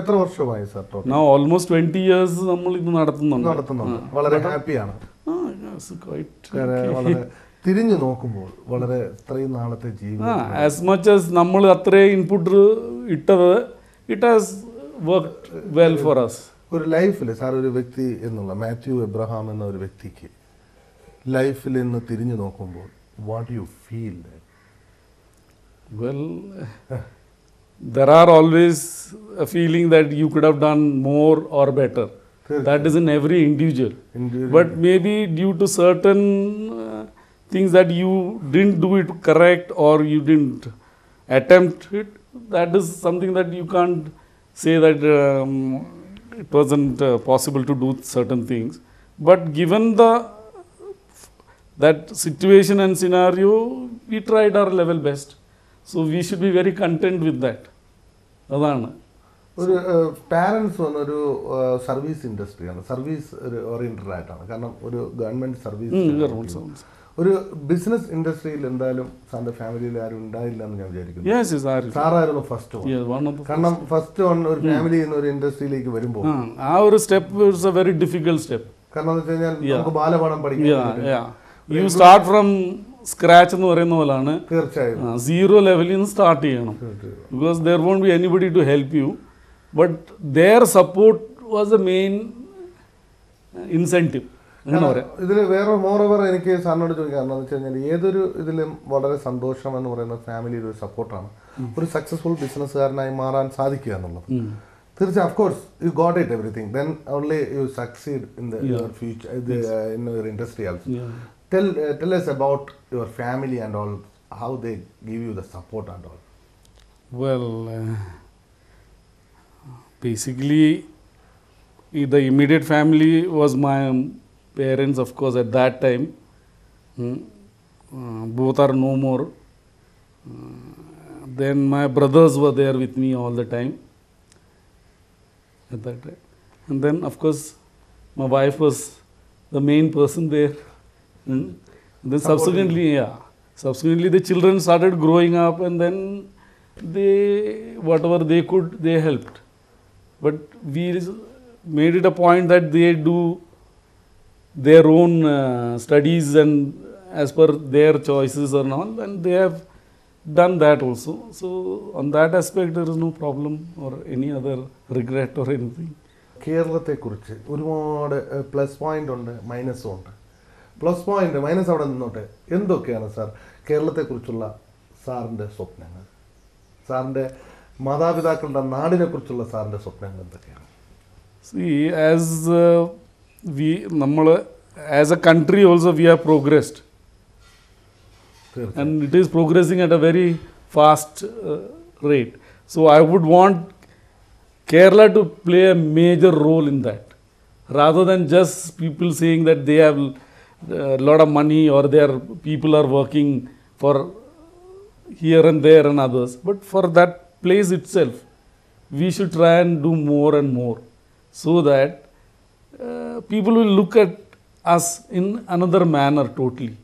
എത്ര വർഷമായി sir total? Now almost 20 years നമ്മൾ ഇത് നടത്തുന്നുണ്ട്. വളരെ ഹാപ്പിയാണ്. വളരെ തിരിഞ്ഞു നോക്കുമ്പോൾ വളരെ ഇത്രയും നാളത്തെ ജീവിതം as much as നമ്മൾ അത്രയും ഇൻപുട്ട് ഇട്ടത് it has worked well for us. ഒരു ലൈഫിൽ സാർ ഒരു വ്യക്തി എന്നുള്ള മാത്യു എബ്രഹാം എന്ന ഒരു വ്യക്തിക്ക് ലൈഫിൽ നിന്ന് തിരിഞ്ഞു നോക്കുമ്പോൾ what you feel? Well, there are always a feeling that you could have done more or better. That is in every individual. But maybe due to certain things that you didn't do it correct or you didn't attempt it, that is something that you can't say that it wasn't possible to do certain things. But given that situation and scenario, we tried our level best. So we should be very content with that. അതാണ് ഒരു parents വന്നൊരു service ഇൻഡസ്ട്രിയാണ്, service oriented ആയിട്ടാണ്. കാരണം ഒരു government service, ഒരു business ഇൻഡസ്ട്രിയിൽ എന്തായാലും സാറിന്റെ ഫാമിലിയിൽ ആരും ഉണ്ടായില്ല എന്ന് ഞാൻ വിചാരിക്കുന്നു. സാറായിരുന്നു ഫസ്റ്റ്. കാരണം ഫസ്റ്റ് ഒരു ഫാമിലിയിൽ നിന്ന് ഒരു ഇൻഡസ്ട്രിയിലേക്ക് വരുമ്പോൾ ആ ഒരു step is A very difficult step. കാരണം എന്ന് വെച്ച് കഴിഞ്ഞാൽ നമുക്ക് ബാലപാഠം പഠിക്കാൻ, യു സ്റ്റാർട്ട് ഫ്രം സ്ക്രാച്ച് എന്ന് പറയുന്ന പോലാണ്. തീർച്ചയായും സീറോ ലെവലിൽ നിന്ന് സ്റ്റാർട്ട് ചെയ്യണം. Because there won't be anybody to help you, but their support was the main incentive. ഇതിൽ വേറെ മോറോവർ എനിക്ക് സാറിനോട് ചോദിക്കാം, എന്ന് വെച്ച് കഴിഞ്ഞാൽ ഏതൊരു ഇതിലും വളരെ സന്തോഷം എന്ന് പറയുന്ന ഫാമിലിയുടെ ഒരു സപ്പോർട്ടാണ് ഒരു സക്സസ്ഫുൾ ബിസിനസ്സുകാരനായി മാറാൻ സാധിക്കുക എന്നുള്ളത്. തീർച്ചയായും of course you got it everything, then only you succeed in your future in your industry also. Tell us about your family and all, how they give you the support and all. Well, basically the immediate family was my parents, of course, at that time. Both are no more. Then my brothers were there with me all the time at that time. And then, of course, my wife was the main person there. Then subsequently the children started growing up, and then they, whatever they could, they helped. But we made it a point that they do their own studies and as per their choices and all, and they have done that also. So on that aspect there is no problem or any other regret or anything. കേരളത്തെ കുറിച്ച് ഒരുപാട് plus point ഉണ്ട്, മൈനസും ഉണ്ട്. Plus point minus അവിടെ നിന്നോട്ടെ, എന്തൊക്കെയാണ് sir കേരളത്തെക്കുറിച്ചുള്ള സാറിൻ്റെ സ്വപ്നങ്ങൾ, സാറിൻ്റെ മാതാപിതാക്കളുടെ നാടിനെ കുറിച്ചുള്ള സാറിൻ്റെ സ്വപ്നങ്ങൾ എന്തൊക്കെയാണ്? See, as as a country also we have progressed, and it is progressing at a very fast rate. So I would want Kerala to play a major role in that, rather than just people saying that they have a lot of money or their people are working for here and there and others. But for that place itself, we should try and do more and more, so that people will look at us in another manner totally.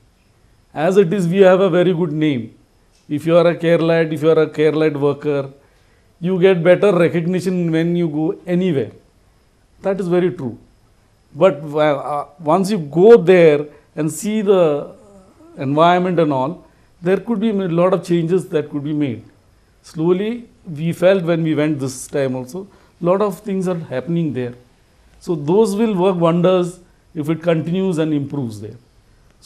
As it is, we have a very good name. If you are a Keralite, if you are a Keralite worker, you get better recognition when you go anywhere. That is very true. But once you go there and see the environment and all, there could be a lot of changes that could be made. Slowly, we felt when we went this time also, a lot of things are happening there. So those will work wonders if it continues and improves there.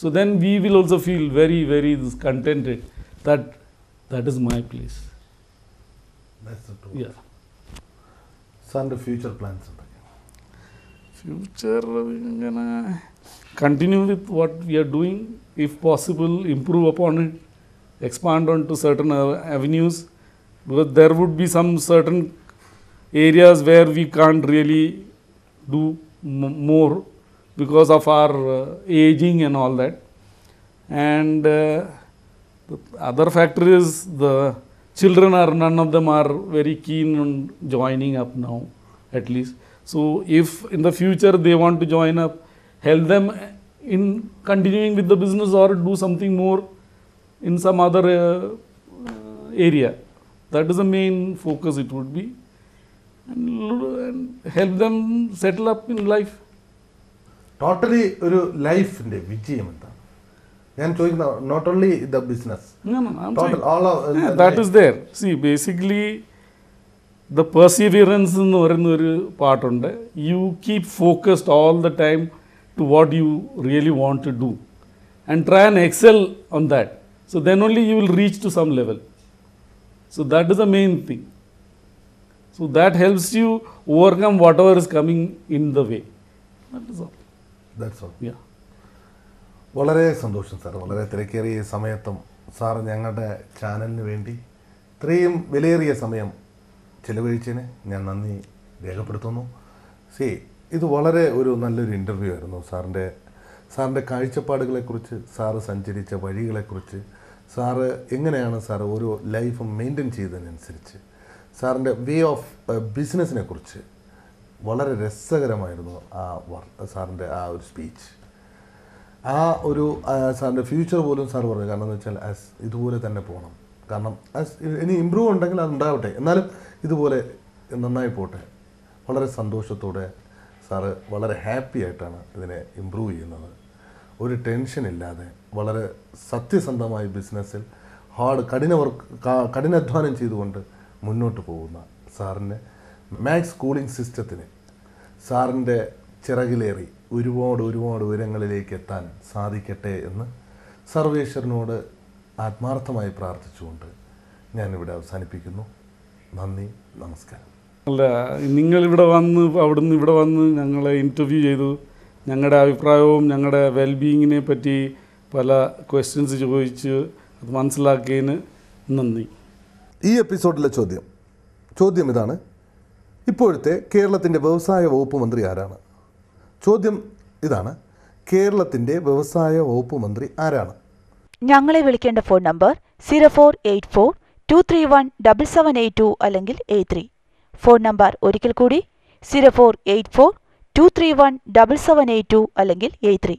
So then we will also feel very, very contented that that is my place. That's the truth. Yeah. Son's future plans. Future, we're gonna continue with what we are doing. If possible, improve upon it, expand onto certain avenues, because there would be some certain areas where we can't really do more because of our aging and all that. And the other factor is the children are, none of them are very keen on joining up now, at least. So if in the future they want to join up, help them in continuing with the business or do something more in some other area. That is the main focus it would be. and help them settle up in life. Totally ഒരു ലൈഫിന്റെ വിജയം എന്താണ്? ഞാൻ ചോദിക്കുന്ന not only the business, No, I'm total saying, all that is there. See, basically, the perseverance എന്ന് പറയുന്ന ഒരു പാട്ടുണ്ട്. You keep focused all the time to what you really want to do and try and excel on that. So then only you will reach to some level. So that is the main thing. So that helps you overcome whatever is coming in the way. That is all. That's all. Yeah. വളരെ സന്തോഷം sir, വളരെ തിരക്കേറിയ സമയത്തും sir ഞങ്ങളുടെ ചാനലിന് വേണ്ടി ഇത്രയും വിലയേറിയ സമയം ചിലവഴിച്ചതിന് ഞാൻ നന്ദി രേഖപ്പെടുത്തുന്നു. ഇത് വളരെ ഒരു നല്ലൊരു ഇൻ്റർവ്യൂ ആയിരുന്നു. സാറിൻ്റെ കാഴ്ചപ്പാടുകളെക്കുറിച്ച്, സാറ് സഞ്ചരിച്ച വഴികളെക്കുറിച്ച്, സാറ് എങ്ങനെയാണ് സാർ ഓരോ ലൈഫും മെയിൻറ്റെയിൻ ചെയ്തതിനനുസരിച്ച്, സാറിൻ്റെ വേ ഓഫ് ബിസിനസ്സിനെ കുറിച്ച് വളരെ രസകരമായിരുന്നു സാറിൻ്റെ ആ ഒരു സ്പീച്ച്. ആ ഒരു സാറിൻ്റെ ഫ്യൂച്ചർ പോലും സാർ പറഞ്ഞു. കാരണം എന്ന് വെച്ചാൽ ഇതുപോലെ തന്നെ പോകണം. കാരണം ഇനി ഇമ്പ്രൂവ് ഉണ്ടെങ്കിൽ അത് ഉണ്ടാവട്ടെ, എന്നാലും ഇതുപോലെ നന്നായി പോട്ടെ. വളരെ സന്തോഷത്തോടെ സാറ് വളരെ ഹാപ്പി ആയിട്ടാണ് ഇതിനെ ഇമ്പ്രൂവ് ചെയ്യുന്നത്. ഒരു ടെൻഷൻ ഇല്ലാതെ വളരെ സത്യസന്ധമായി ബിസിനസ്സിൽ കഠിനാധ്വാനം ചെയ്തുകൊണ്ട് മുന്നോട്ട് പോകുന്ന സാറിൻ്റെ മാക്സ് കൂളിംഗ് സിസ്റ്റത്തിന് സാറിൻ്റെ ചിറകിലേറി ഒരുപാട് ഉയരങ്ങളിലേക്ക് എത്താൻ സാധിക്കട്ടെ എന്ന് സർവേശ്വരനോട് ആത്മാർത്ഥമായി പ്രാർത്ഥിച്ചുകൊണ്ട് ഞാനിവിടെ അവസാനിപ്പിക്കുന്നു. നന്ദി, നമസ്കാരം. അല്ല, നിങ്ങളിവിടെ വന്ന് അവിടുന്ന് ഇവിടെ വന്ന് ഞങ്ങളെ ഇൻ്റർവ്യൂ ചെയ്തു. ഞങ്ങളുടെ അഭിപ്രായവും ഞങ്ങളുടെ വെൽബീയിങ്ങിനെ പറ്റി പല ക്വസ്റ്റ്യൻസ് ചോദിച്ച് അത് മനസ്സിലാക്കിയതിന് നന്ദി. ഈ എപ്പിസോഡിലെ ചോദ്യം ഇതാണ്: ഇപ്പോഴത്തെ കേരളത്തിൻ്റെ വ്യവസായ വകുപ്പ് മന്ത്രി ആരാണ്? ചോദ്യം ഇതാണ്: കേരളത്തിൻ്റെ വ്യവസായ വകുപ്പ് മന്ത്രി ആരാണ്? ഞങ്ങളെ വിളിക്കേണ്ട ഫോൺ നമ്പർ 0484231778 അല്ലെങ്കിൽ 83. ഫോൺ നമ്പർ ഒരിക്കൽ കൂടി 0484231778 അല്ലെങ്കിൽ 83.